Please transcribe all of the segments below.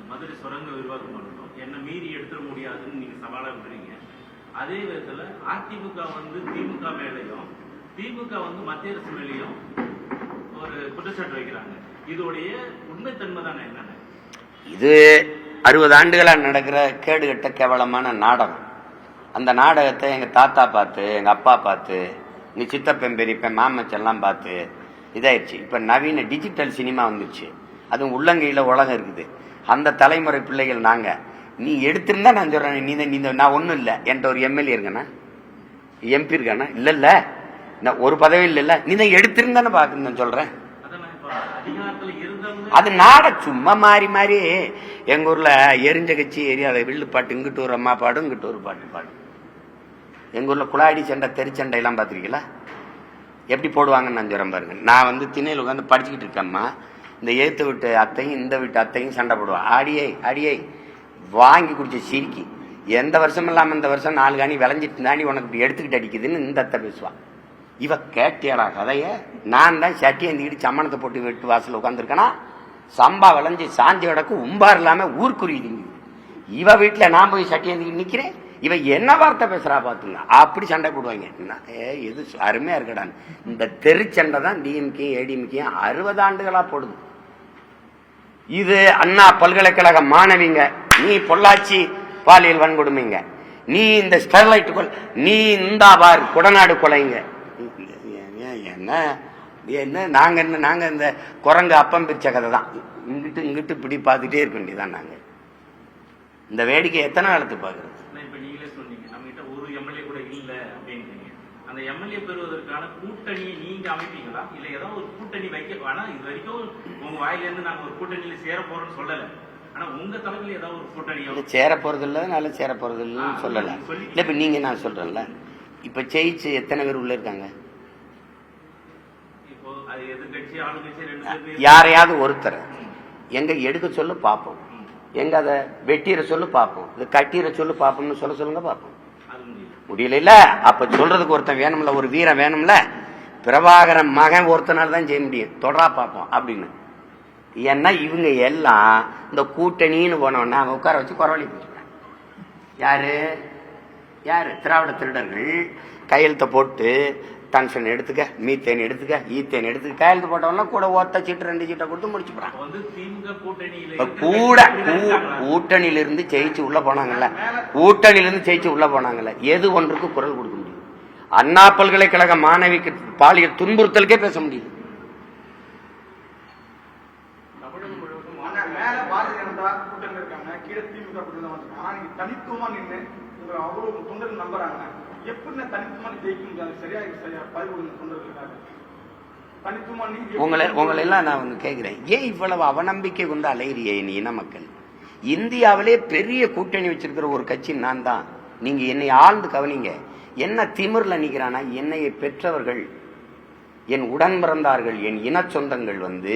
மதுரை சுரங்க விரிவாக்கம் பண்ணணும், என்ன மீறி எடுத்துட முடியாதுன்னு நீங்க சவாலா விடுறீங்க. அதே விதத்துல அதிமுக வந்து திமுக மேலையும் திமுக வந்து மத்திய அரசு மேலையும் ஒரு குற்றச்சாட்டு வைக்கிறாங்க. இதோடைய உண்மைத்தன்மை தானே என்னன்னு? இது 60 ஆண்டுகளா நடக்கிற கேடுகட்ட கேவலமான நாடகம். அந்த நாடகத்தை எங்க தாத்தா பார்த்து, எங்க அப்பா பார்த்து, எங்க சித்தப்பன் பெரியப்பன் மாமச்செல்லாம் பார்த்து இதாயிடுச்சு. இப்ப நவீன டிஜிட்டல் சினிமா வந்துருச்சு. அதுவும் உள்ளங்கையில உலகம் இருக்குது. அந்த தலைமுறை பிள்ளைகள் நாங்க. நீ எடுத்திருந்தா நான் சொல்றேன், நீ நான் ஒண்ணும் இல்லை என்கிட்ட ஒரு எம்எல்ஏ இருக்கானா, எம்பி இருக்கானா? இல்ல நான் ஒரு பதவி இல்ல, நீ தான் எடுத்திருந்தானே பாக்குறேன் சொல்றேன். அது நாட சும்மா மாறி மாறி எங்க ஊர்ல எரிஞ்ச கட்சி எரியாத வில்லு பாட்டு, இங்கிட்டு ஒரு அம்மா பாடும், இங்கிட்டு ஒரு பாட்டு பாடும். எங்க ஊர்ல குழாடி சண்டை, தெருச்சண்டை எல்லாம் பாத்திருக்கீங்களா? எப்படி போடுவாங்கன்னு நான் சொல்றேன் பாருங்க. நான் வந்து திண்ணையில் உட்காந்து படிச்சுக்கிட்டு இருக்கேம்மா, இந்த ஏத்து விட்டு அத்தையும் இந்த வீட்டு அத்தையும் சண்டை போடுவான். அடியை வாங்கி குடிச்ச சிரிக்கி, எந்த வருஷம் இல்லாம இந்த வருஷம் 4 காணி விளைஞ்சிட்டு தாண்டி உனக்கு இப்படி எடுத்துக்கிட்டு அடிக்குதுன்னு இந்த அத்தை பேசுவான். இவ கேட்டியாடா கதைய? நான் தான் சட்டி ஏந்திக்கிட்டு சம்மணத்தை போட்டு வெட்டு வாசல் உட்காந்துருக்கேனா, சம்பா விளைஞ்சி சாஞ்சி கிடக்கு, உம்பார் இல்லாம ஊர்க்குருவிங்க. இவ வீட்டுல நான் போய் சட்டி ஏந்திக்கிட்டு நிக்கிறேன், இவ என்ன வார்த்தை பேசுறா பாத்துங்க. அப்படி சண்டை போடுவாங்க. எது அருமையா இருக்கடான்னு. இந்த தெருச்சண்டை தான் டிஎம்கே ஏடிஎம்கே 60 ஆண்டுகளா போடுது. இது அண்ணா பல்கலைக்கழக மாணவிங்க, நீ பொள்ளாச்சி பாலியல் வன்கொடுமைங்க, நீ இந்த ஸ்டெர்லைட் கொலை, நீ இந்த பார் குடநாடு கொலைங்க. என்ன நாங்க இந்த குரங்கு அப்பம் பிரிச்ச கதை தான். இங்கிட்டு இப்படி பார்த்துட்டே இருக்க வேண்டியதான். நாங்க இந்த வேடிக்கை எத்தனை காலத்து பாக்குறது? இப்ப நீங்களே சொன்னீங்க நம்ம கிட்ட ஒரு எம்எல்ஏ கூட இல்ல அப்படின்னு. அந்த எம்எல்ஏ பெறுவதற்கான கூட்டணியை நீங்க அமைப்பீங்களா, இல்ல ஏதோ ஒரு கூட்டணி வைக்க? ஆனா இது வரைக்கும் உங்க வாயில இருந்து நாங்க ஒரு கூட்டணியில சேர போறோம்னு சொல்லல. ஆனா உங்க தலைமையில ஏதாவது ஒரு கூட்டணியோ சேர போறது இல்ல, நல்ல சேர போறது இல்லன்னு சொல்லல. இல்ல இப்ப நீங்க நான் சொல்றேன்ல, இப்ப ஜெயிச்சு எத்தனை பேர் உள்ள இருக்காங்க? யாரையாவது ஒருத்தர் எங்க எடுக்க சொல்லு பாப்போம், எங்க அதை வெட்டிற சொல்லு பாப்போம், இது கட்டிற சொல்லு பாப்போம்னு சொல்லுங்க பாப்போம். முடியல இல்ல, அப்ப சொல்றதுக்கு ஒருத்தன் வேணும்ல, ஒரு வீரன் வேணும்ல. பிரபாகரன் மகன் ஒருத்தனால தான் செய்ய முடியும், தொடரா பாப்போம் அப்படின்னு. ஏன்னா இவங்க எல்லாம் இந்த கூட்டணின்னு போனோன்னா அவங்க உட்கார வச்சு குறவழி போச்சுட்டாங்க. யாரு திராவிட திருடர்கள் கையெழுத்தை போட்டு டங்ஷன் எடுத்துக்க, மீத்தேன் எடுத்துக்க, ஈத்தேன் எடுத்துக்க, கையெழுத்து போட்டவெல்லாம் கூட ஒத்த சீட்டு 2 சீட்டை கொடுத்து முடிச்சு போறாங்க. கூட கூட்டணியிலிருந்து ஜெயிச்சு உள்ள போனாங்கல்ல, கூட்டணியிலிருந்து ஜெயிச்சு உள்ள போனாங்கல்ல, எது ஒன்றுக்கு குரல் கொடுக்க முடியும்? அண்ணா பல்கலைக்கழக மாணவிக்கு பாலியல் துன்புறுத்தலுக்கே பேச முடியும். உங்களை எல்லாம் நான் வந்து கேட்கிறேன், ஏன் இவ்வளவு அவநம்பிக்கை கொண்டு அலையிறிய இன மக்கள்? இந்தியாவிலே பெரிய கூட்டணி வச்சிருக்கிற ஒரு கட்சி நான் தான். நீங்க என்னை ஆழ்ந்து கவனிங்க. என்ன திமிர்ல நிக்கிறானா, என்னையை பெற்றவர்கள், என் உடன் பிறந்தார்கள், என் இன சொந்தங்கள் வந்து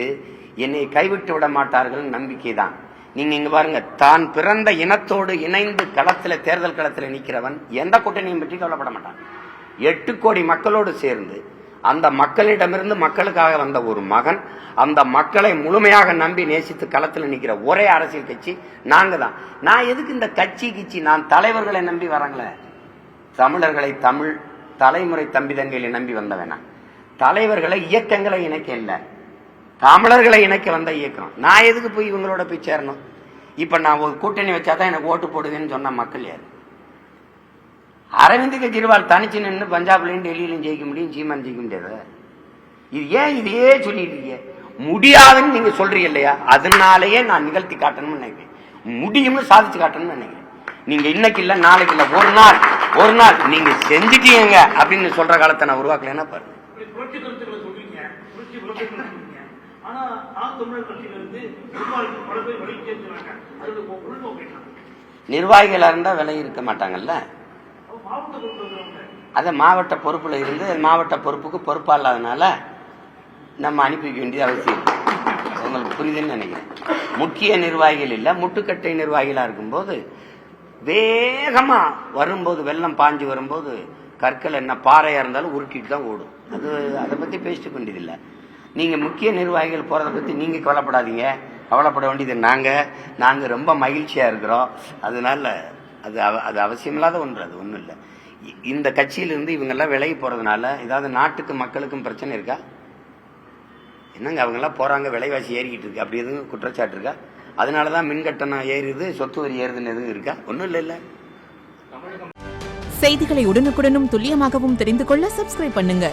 என்னை கைவிட்டு விட மாட்டார்கள் நம்பிக்கை தான். நீங்க இங்க பாருங்க, தான் பிறந்த இனத்தோடு இணைந்து களத்துல, தேர்தல் களத்துல நிக்கிறவன் எந்த கூட்டணியும் பற்றி கவலைப்பட மாட்டான். 8 கோடி மக்களோடு சேர்ந்து அந்த மக்களிடமிருந்து மக்களுக்காக வந்த ஒரு மகன், அந்த மக்களை முழுமையாக நம்பி நேசித்து களத்துல நிக்கிற ஒரே அரசியல் கட்சி நாங்க தான். நான் எதுக்கு இந்த கட்சி நான் தலைவர்களை நம்பி வரங்களே. தமிழர்களை, தமிழ் தலைமுறை தம்பி தங்கைகளை நம்பி வந்தவனா. தலைவர்களை, இயக்கங்களை இணைக்க இல்லை, தமிழர்களை இணைக்க வந்த இயக்கம். நான் எதுக்கு போய் இவங்களோட போய் சேரணும்? இப்ப நான் ஒரு கூட்டணி வச்சாதான் எனக்கு ஓட்டு போடுவேன்னு சொன்ன மக்கள் யாரு? அரவிந்த் கெஜ்ரிவால் தனிச்சு நின்று பஞ்சாப்லயும் டெல்லியிலும் ஜெயிக்க முடியும், சீமான் ஜெயிக்க முடியாது. இது ஏன் இதையே சொல்லிட்டு இருக்கீங்க? முடியாதுன்னு நீங்க சொல்றீங்க இல்லையா, அதனாலேயே நான் நிகழ்த்தி காட்டணும்னு நினைக்கிறேன், முடியும்னு சாதிச்சு காட்டணும்னு நினைக்கிறேன். நீங்க இன்னைக்கு இல்ல, நாளைக்கு இல்ல, ஒரு நாள் நீங்க செஞ்சுட்டீங்க அப்படின்னு சொல்ற காலத்தை நான் உருவாக்கலன்னா பாருங்க. நிர்வாகிகளா இருந்தா விலை இருக்க மாட்டாங்கல்ல. அத மாவட்ட பொறுப்புல இருந்து மாவட்ட பொறுப்புக்கு பொறுப்பா இல்லாதனால நம்ம அனுப்பி வைக்க வேண்டியது அவசியம். உங்களுக்கு புரியுதுன்னு நினைக்கிறேன். முக்கிய நிர்வாகிகள் இல்ல, முட்டுக்கட்டை நிர்வாகிகளா இருக்கும்போது வேகமா வரும்போது, வெள்ளம் பாஞ்சு வரும்போது கற்கள் என்ன பாறையா இருந்தாலும் உருக்கிட்டு தான் ஓடும். அதை பத்தி பேசிட்டு வேண்டியதில்லை. நீங்க முக்கிய நிர்வாகிகள் போறதை பத்தி நீங்க கவலைப்படாதீங்க. கவலைப்பட வேண்டியது நாங்க ரொம்ப மகிழ்ச்சியா இருக்கிறோம். அதனால அது அவசியமில்லாத ஒன்று, அது ஒன்றும் இல்லை. இந்த கட்சியிலிருந்து இவங்கெல்லாம் விலகி போறதுனால ஏதாவது நாட்டுக்கு மக்களுக்கும் பிரச்சனை இருக்கா? என்னங்க அவங்கெல்லாம் போறாங்க, விலைவாசி ஏறிக்கிட்டு இருக்கு, அப்படி எதுவும் குற்றச்சாட்டு இருக்கா? அதனாலதான் மின் கட்டணம் ஏறுது, சொத்து வரி ஏறுதுன்னு எதுவும் இருக்கா? ஒன்றும் இல்லை. செய்திகளை உடனுக்குடனும் துல்லியமாகவும் தெரிந்து கொள்ள சப்ஸ்கிரைப் பண்ணுங்க.